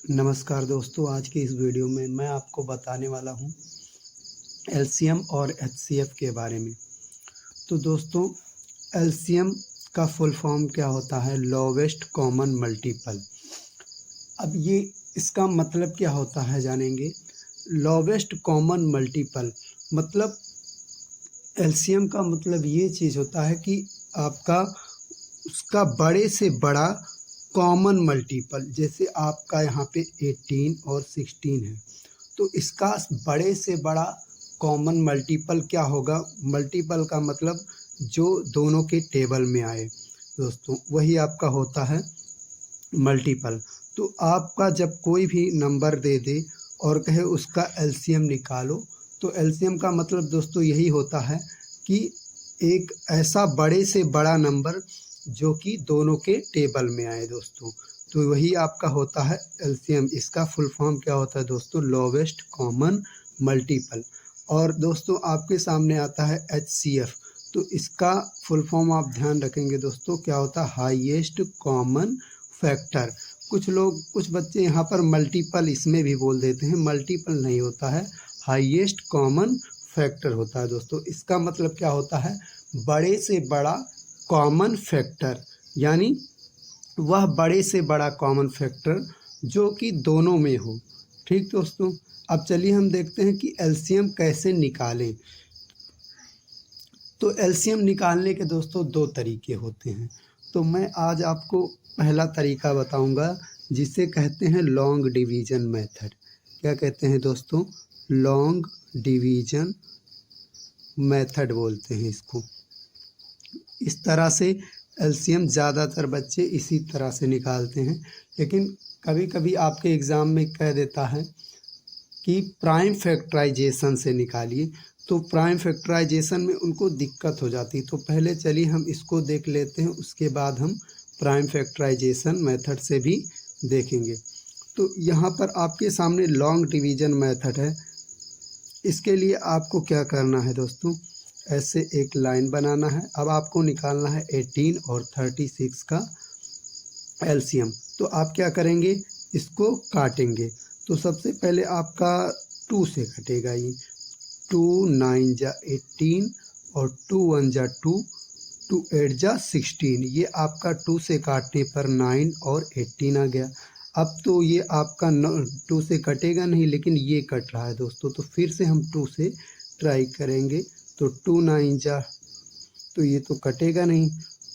नमस्कार दोस्तों, आज की इस वीडियो में मैं आपको बताने वाला हूँ एलसीएम और एचसीएफ के बारे में। तो दोस्तों, एलसीएम का फुल फॉर्म क्या होता है? Lowest common multiple. अब ये इसका मतलब क्या होता है जानेंगे। लोवेस्ट कॉमन मल्टीपल मतलब एलसीएम का मतलब ये चीज़ होता है कि आपका उसका बड़े से बड़ा कॉमन मल्टीपल। जैसे आपका यहाँ पे 18 और 16 है, तो इसका बड़े से बड़ा कॉमन मल्टीपल क्या होगा? मल्टीपल का मतलब जो दोनों के टेबल में आए दोस्तों, वही आपका होता है मल्टीपल। तो आपका जब कोई भी नंबर दे दे और कहे उसका एलसीएम निकालो, तो एलसीएम का मतलब दोस्तों यही होता है कि एक ऐसा बड़े से बड़ा नंबर जो कि दोनों के टेबल में आए दोस्तों, तो वही आपका होता है एलसीएम। इसका फुल फॉर्म क्या होता है दोस्तों? Lowest common multiple. और दोस्तों आपके सामने आता है एचसीएफ, तो इसका फुल फॉर्म आप ध्यान रखेंगे दोस्तों, क्या होता है? Highest common factor. कुछ बच्चे यहाँ पर मल्टीपल इसमें भी बोल देते हैं, मल्टीपल नहीं होता है, हाईएस्ट कॉमन फैक्टर होता है दोस्तों। इसका मतलब क्या होता है? बड़े से बड़ा कॉमन फैक्टर, यानी वह बड़े से बड़ा कॉमन फैक्टर जो कि दोनों में हो। ठीक दोस्तों, अब चलिए हम देखते हैं कि एलसीएम कैसे निकालें। तो एलसीएम निकालने के दोस्तों दो तरीके होते हैं। तो मैं आज आपको पहला तरीका बताऊंगा, जिसे कहते हैं लॉन्ग डिवीज़न मेथड। क्या कहते हैं दोस्तों? लॉन्ग डिवीज़न मेथड बोलते हैं इसको। इस तरह से एलसीएम ज़्यादातर बच्चे इसी तरह से निकालते हैं, लेकिन कभी कभी आपके एग्ज़ाम में कह देता है कि प्राइम फैक्टराइजेशन से निकालिए, तो प्राइम फैक्टराइजेशन में उनको दिक्कत हो जाती। तो पहले चलिए हम इसको देख लेते हैं, उसके बाद हम प्राइम फैक्टराइजेशन मेथड से भी देखेंगे। तो यहाँ पर आपके सामने लॉन्ग डिवीज़न मेथड है। इसके लिए आपको क्या करना है दोस्तों? ऐसे एक लाइन बनाना है। अब आपको निकालना है 18 और 36 का एलसीएम। तो आप क्या करेंगे? इसको काटेंगे। तो सबसे पहले आपका 2 से कटेगा ये। 2 9 जा 18 और 2 1 जा 2, 2 8 जा 16। ये आपका 2 से काटने पर 9 और 18 आ गया। अब तो ये आपका 2 से कटेगा नहीं, लेकिन ये कट रहा है दोस्तों, तो फिर से हम 2 से ट्राई करेंगे। तो 2 9 जा, तो ये तो कटेगा नहीं,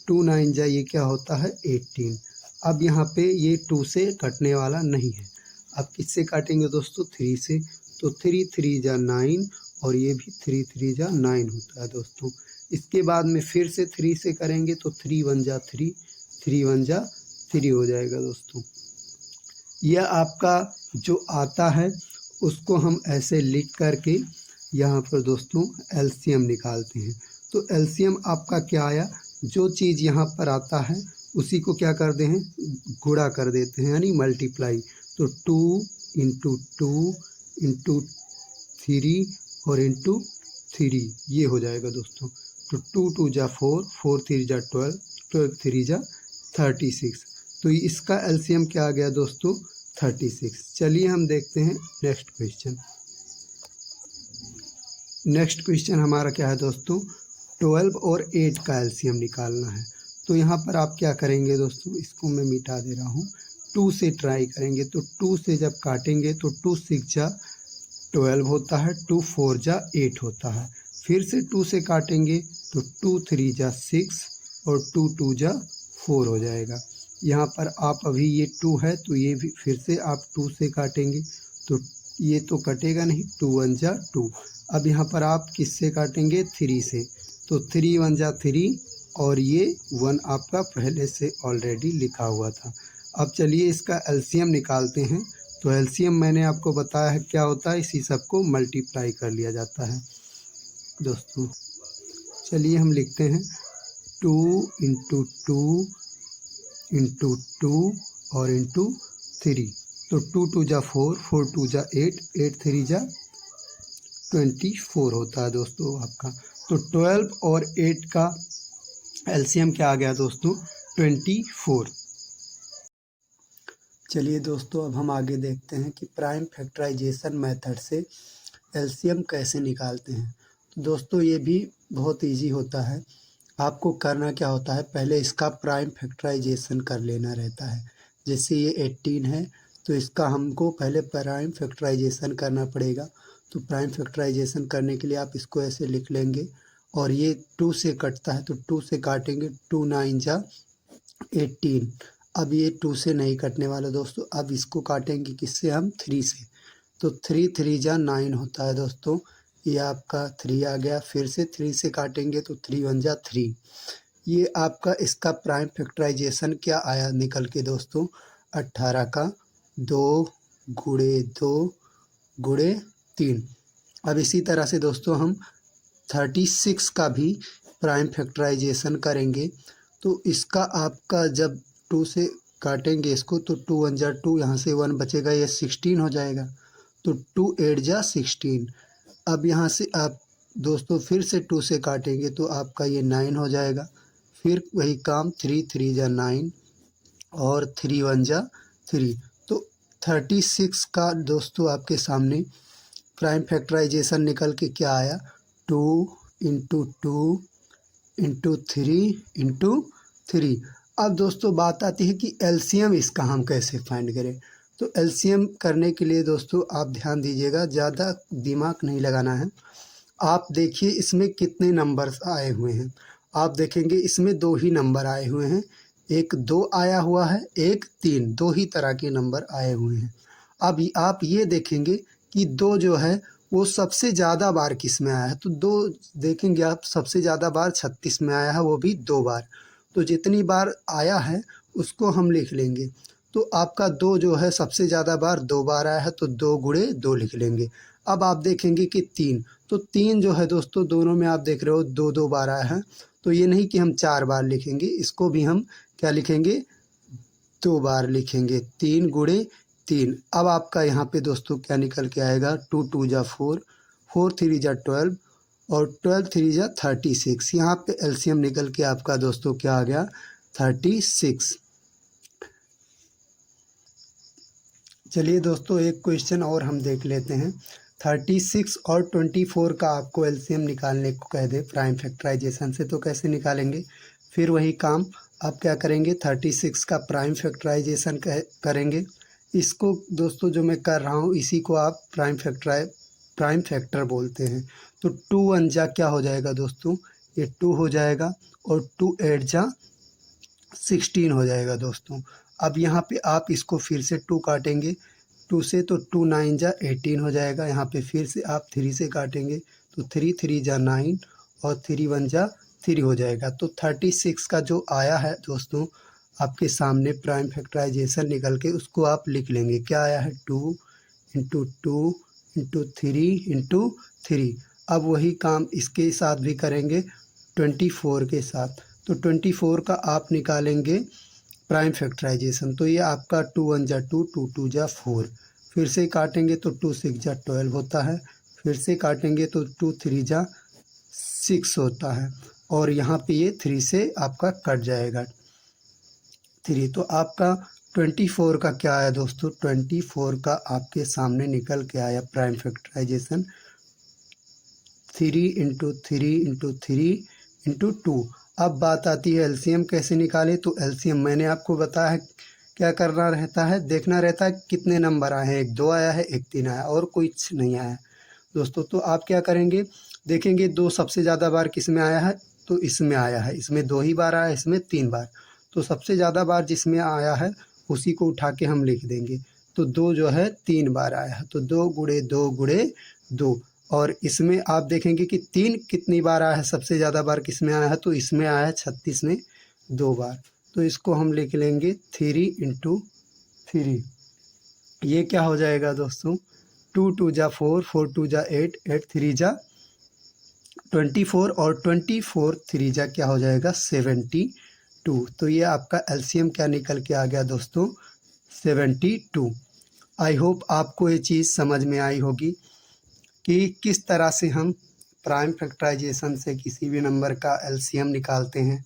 2 9 जा ये क्या होता है? 18। अब यहाँ पे ये 2 से कटने वाला नहीं है। अब किससे काटेंगे दोस्तों? 3 से। तो 3 3 जा 9 और ये भी 3 3 जा 9 होता है दोस्तों। इसके बाद में फिर से 3 से करेंगे, तो 3 1 जा 3, 3 1 जा 3 हो जाएगा दोस्तों। यह आपका जो आता है उसको हम ऐसे लिख करके यहाँ पर दोस्तों एलसीएम निकालते हैं। तो एलसीएम आपका क्या आया? जो चीज़ यहाँ पर आता है उसी को क्या करते हैं? गुणा कर देते हैं, यानी मल्टीप्लाई। तो 2 इंटू 2 इंटू 3 और इंटू 3 ये हो जाएगा दोस्तों। तो 2 2 जा 4, 4 3 जा 12, 12 3 जा 36। तो इसका एलसीएम क्या आ गया दोस्तों? 36। चलिए हम देखते हैं नेक्स्ट क्वेश्चन। नेक्स्ट क्वेश्चन हमारा क्या है दोस्तों? 12 और 8 का एलसीएम निकालना है। तो यहाँ पर आप क्या करेंगे दोस्तों? इसको मैं मिटा दे रहा हूँ। 2 से ट्राई करेंगे, तो 2 से जब काटेंगे तो 2 6 जा 12 होता है, 2 4 जा 8 होता है। फिर से 2 से काटेंगे तो 2 3 जा 6 और 2 2 जा 4 हो जाएगा। यहाँ पर आप अभी ये 2 है, तो ये भी फिर से आप 2 से काटेंगे, तो ये तो कटेगा नहीं, 2 1 जा 2। अब यहाँ पर आप किससे काटेंगे? 3 से। तो 3 1 जा 3 और ये 1 आपका पहले से ऑलरेडी लिखा हुआ था। अब चलिए इसका एलसीएम निकालते हैं। तो एलसीएम मैंने आपको बताया है क्या होता है, इसी सब को मल्टीप्लाई कर लिया जाता है दोस्तों। चलिए हम लिखते हैं 2 इंटू 2 इंटू 2 और इंटू 3। तो 2 2 जा 4, 4 2 जा 8, 8 3 जा 24 होता है दोस्तों आपका। तो 12 और 8 का एलसीएम क्या आ गया दोस्तों? 24। चलिए दोस्तों, अब हम आगे देखते हैं कि प्राइम फैक्टराइजेशन मेथड से एलसीएम कैसे निकालते हैं। तो दोस्तों ये भी बहुत इजी होता है। आपको करना क्या होता है, पहले इसका प्राइम फैक्टराइजेशन कर लेना रहता है। जैसे ये 18 है तो इसका हमको पहले प्राइम फैक्टराइजेशन करना पड़ेगा। तो प्राइम फैक्टराइजेशन करने के लिए आप इसको ऐसे लिख लेंगे और ये 2 से कटता है तो 2 से काटेंगे, 2 9 जा 18। अब ये 2 से नहीं कटने वाला दोस्तों, अब इसको काटेंगे किससे, हम 3 से। तो 3 3 जा 9 होता है दोस्तों, ये आपका 3 आ गया। फिर से 3 से काटेंगे तो 3 1 जा 3। ये आपका इसका प्राइम फैक्टराइजेशन क्या आया निकल के दोस्तों, 18 का 2 गुणे 2 गुणे 3। अब इसी तरह से दोस्तों हम 36 का भी प्राइम फैक्टराइजेशन करेंगे। तो इसका आपका जब 2 से काटेंगे इसको तो 2 1 जा 2, यहाँ से 1 बचेगा, ये 16 हो जाएगा। तो 2 8 जा 16। अब यहाँ से आप दोस्तों फिर से 2 से काटेंगे तो आपका ये 9 हो जाएगा। फिर वही काम, 3 3 जा 9 और 3 1 जा 3। तो 36 का दोस्तों आपके सामने प्राइम फैक्टराइजेशन निकल के क्या आया, 2 इंटू 2 इंटू 3 इंटू 3। अब दोस्तों बात आती है कि एलसीएम इसका हम कैसे फाइंड करें। तो एलसीएम करने के लिए दोस्तों आप ध्यान दीजिएगा, ज़्यादा दिमाग नहीं लगाना है। आप देखिए इसमें कितने नंबर्स आए हुए हैं। आप देखेंगे इसमें 2 ही नंबर आए हुए हैं, एक 2 आया हुआ है, एक 3, 2 ही तरह के नंबर आए हुए हैं। अब आप ये देखेंगे कि 2 जो है वो सबसे ज़्यादा बार किस में आया है। तो 2 देखेंगे आप, सबसे ज़्यादा बार 36 में आया है, वो भी 2 बार। तो जितनी बार आया है उसको हम लिख लेंगे। तो आपका 2 जो है सबसे ज़्यादा बार 2 बार आया है तो 2 गुणे 2 लिख लेंगे। अब आप देखेंगे कि 3, तो 3 जो है दोस्तों दोनों में आप देख रहे हो 2 2 बार आया है। तो ये नहीं कि हम 4 बार लिखेंगे, इसको भी हम क्या लिखेंगे, 2 बार लिखेंगे, 3 गुणे 3। अब आपका यहाँ पे दोस्तों क्या निकल के आएगा, 2 2 जा 4, 4 3 जा 12 और 12 3 जा 36। यहाँ पे एलसीएम निकल के आपका दोस्तों क्या आ गया, 36। चलिए दोस्तों एक क्वेश्चन और हम देख लेते हैं। 36 और 24 का आपको एलसीएम निकालने को कह दे प्राइम फैक्टराइजेशन से, तो कैसे निकालेंगे। फिर वही काम आप क्या करेंगे, 36 का प्राइम फैक्टराइजेशन करेंगे। इसको दोस्तों जो मैं कर रहा हूँ इसी को आप प्राइम फैक्टर बोलते हैं। तो 2 1 जा क्या हो जाएगा दोस्तों, ये 2 हो जाएगा और 2 8 जा 16 हो जाएगा दोस्तों। अब यहाँ पे आप इसको फिर से 2 काटेंगे, 2 से तो 2 9 जा 18 हो जाएगा। यहाँ पे फिर से आप 3 से काटेंगे तो 3 3 जा 9 और 3 1 जा 3 हो जाएगा। तो 36 का जो आया है दोस्तों आपके सामने प्राइम फैक्टराइजेशन निकल के, उसको आप लिख लेंगे। क्या आया है, 2 इंटू 2 इंटू 3 इंटू 3। अब वही काम इसके साथ भी करेंगे 24 के साथ। तो 24 का आप निकालेंगे प्राइम फैक्टराइजेशन। तो ये आपका 2 1 जा 2, 2 2 जा 4। फिर से काटेंगे तो 2 6 जा 12 होता है। फिर से काटेंगे तो 2 3 जा 6 होता है और यहाँ पे ये 3 से आपका कट जाएगा 3। तो आपका 24 का क्या आया दोस्तों, 24 का आपके सामने निकल के आया prime factorisation, 3 into 3 into 3 into 2। अब बात आती है एलसीएम कैसे निकालें। तो एलसीएम मैंने आपको बताया है क्या करना रहता है, देखना रहता है कितने नंबर आए हैं, एक 2 आया है, एक 3 आया और कुछ नहीं आया दोस्तों। तो आप क्या करेंगे, देखेंगे 2 सबसे ज़्यादा बार किस में आया है, तो इसमें आया है, इसमें 2 ही बार आया है, इसमें 3 बार। तो सबसे ज़्यादा बार जिसमें आया है उसी को उठा के हम लिख देंगे। तो 2 जो है 3 बार आया है तो 2 गुणे 2 गुणे 2। और इसमें आप देखेंगे कि 3 कितनी बार आया है, सबसे ज़्यादा बार किस में आया है, तो इसमें आया है 36 में 2 बार। तो इसको हम लिख लेंगे 3 इंटू 3। ये क्या हो जाएगा दोस्तों, 2 2 जा 4, 4 2 जा 8, 8 3 जा 24 और 24 3 जा क्या हो जाएगा 72। तो ये आपका एलसीएम क्या निकल के आ गया दोस्तों, 72। आई होप आपको ये चीज़ समझ में आई होगी कि किस तरह से हम प्राइम फैक्टराइजेशन से किसी भी नंबर का एलसीएम निकालते हैं।